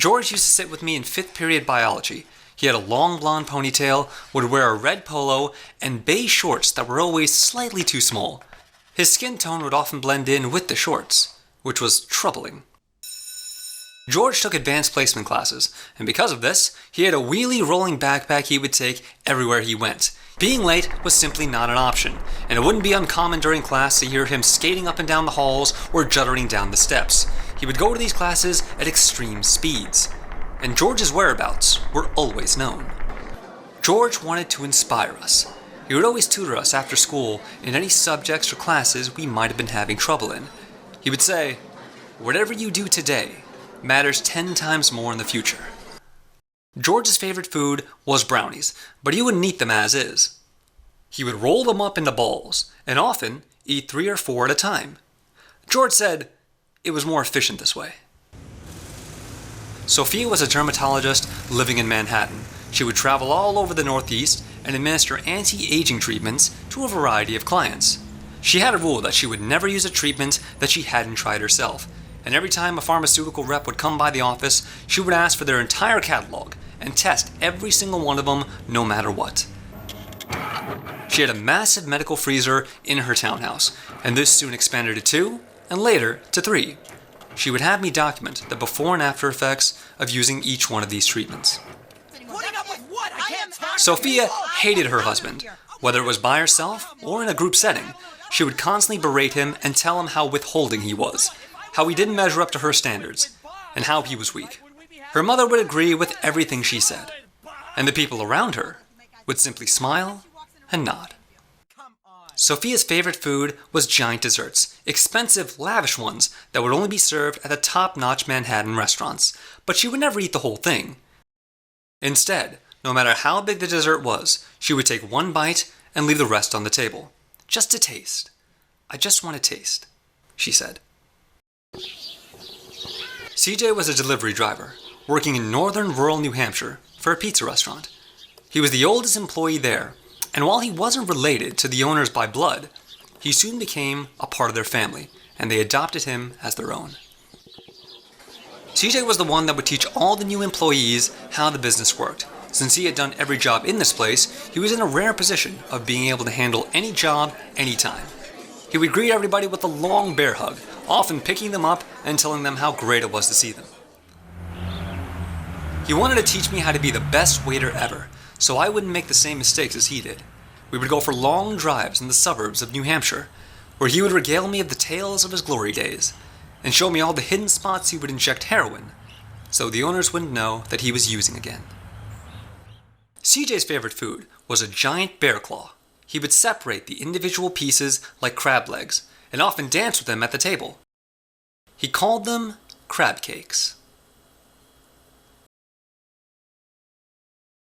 George used to sit with me in 5th period biology. He had a long blonde ponytail, would wear a red polo, and beige shorts that were always slightly too small. His skin tone would often blend in with the shorts, which was troubling. George took advanced placement classes, and because of this, he had a wheelie rolling backpack he would take everywhere he went. Being late was simply not an option, and it wouldn't be uncommon during class to hear him skating up and down the halls or juddering down the steps. He would go to these classes at extreme speeds, and George's whereabouts were always known. George wanted to inspire us. He would always tutor us after school in any subjects or classes we might have been having trouble in. He would say, "Whatever you do today matters 10 times more in the future." George's favorite food was brownies, but he wouldn't eat them as is. He would roll them up into balls, and often eat 3 or 4 at a time. George said it was more efficient this way. Sophia was a dermatologist living in Manhattan. She would travel all over the Northeast and administer anti-aging treatments to a variety of clients. She had a rule that she would never use a treatment that she hadn't tried herself, and every time a pharmaceutical rep would come by the office, she would ask for their entire catalog and test every single one of them no matter what. She had a massive medical freezer in her townhouse, and this soon expanded to 2, and later to 3. She would have me document the before and after effects of using each one of these treatments. Sophia hated her husband. Whether it was by herself or in a group setting, she would constantly berate him and tell him how withholding he was, how he didn't measure up to her standards, and how he was weak. Her mother would agree with everything she said, and the people around her would simply smile and nod. Sophia's favorite food was giant desserts, expensive, lavish ones that would only be served at the top-notch Manhattan restaurants, but she would never eat the whole thing. Instead, no matter how big the dessert was, she would take one bite and leave the rest on the table. Just to taste. "I just want to taste," she said. CJ was a delivery driver, working in northern rural New Hampshire for a pizza restaurant. He was the oldest employee there, and while he wasn't related to the owners by blood, he soon became a part of their family, and they adopted him as their own. CJ was the one that would teach all the new employees how the business worked. Since he had done every job in this place, he was in a rare position of being able to handle any job, anytime. He would greet everybody with a long bear hug, often picking them up and telling them how great it was to see them. He wanted to teach me how to be the best waiter ever, so I wouldn't make the same mistakes as he did. We would go for long drives in the suburbs of New Hampshire, where he would regale me of the tales of his glory days, and show me all the hidden spots he would inject heroin, so the owners wouldn't know that he was using again. CJ's favorite food was a giant bear claw. He would separate the individual pieces like crab legs, and often dance with them at the table. He called them crab cakes.